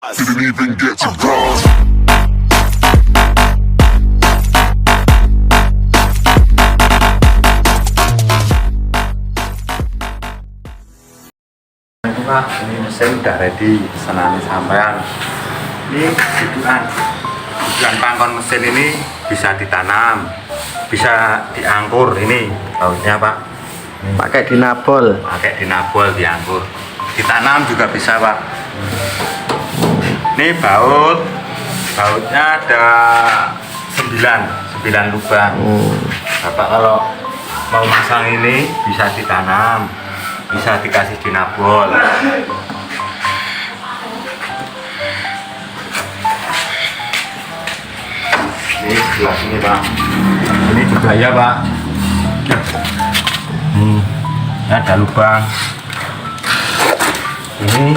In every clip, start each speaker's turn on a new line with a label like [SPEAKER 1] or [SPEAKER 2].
[SPEAKER 1] Didn't even get to cross.
[SPEAKER 2] Itu Pak, ini mesin udah ready, pesanannya sampean. Ini tujuan pangkon mesin ini bisa ditanam, bisa diangkur. Ini bautnya Pak,
[SPEAKER 3] Pakai dinabol.
[SPEAKER 2] diangkur, ditanam juga bisa Pak. Ini bautnya ada 9 lubang. Bapak kalau mau masang ini bisa ditanam, bisa dikasih dinabol. Ini sebelah sini Pak, ini juga ya Pak. Ini ada lubang. Ini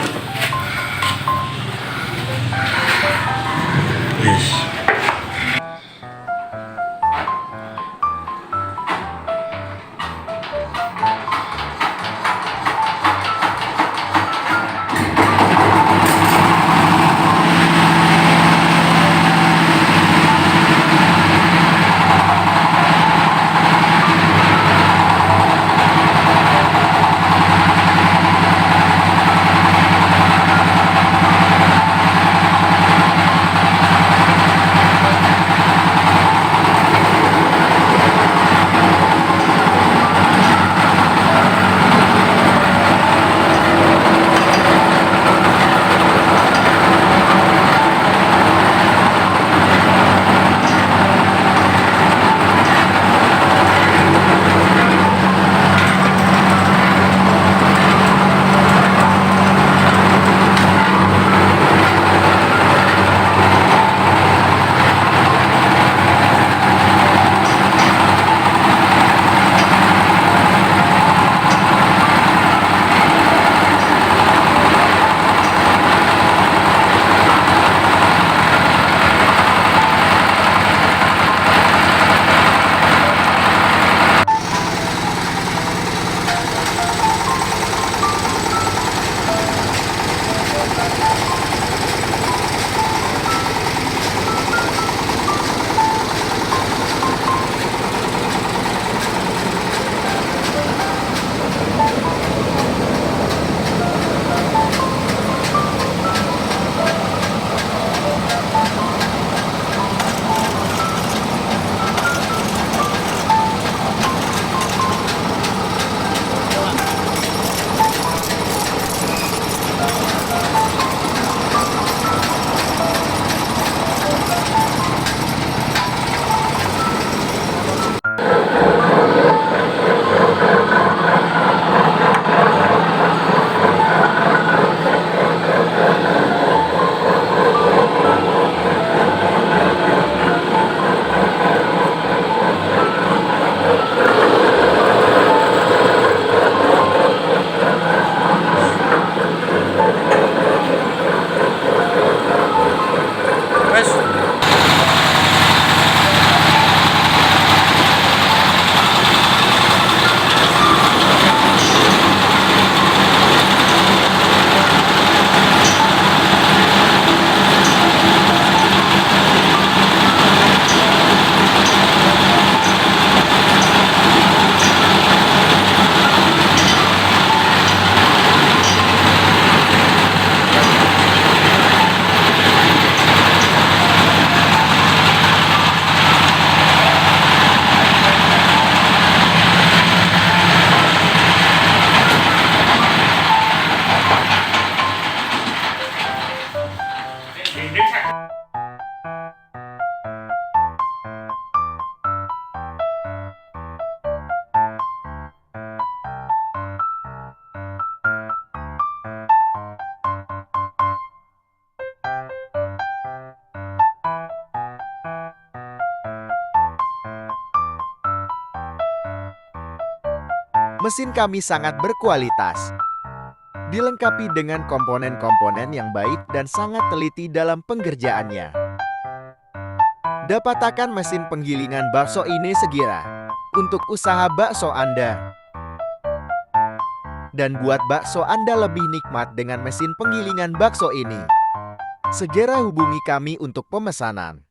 [SPEAKER 4] mesin kami sangat berkualitas. Dilengkapi dengan komponen-komponen yang baik dan sangat teliti dalam pengerjaannya. Dapatkan mesin penggilingan bakso ini segera untuk usaha bakso Anda. Dan buat bakso Anda lebih nikmat dengan mesin penggilingan bakso ini. Segera hubungi kami untuk pemesanan.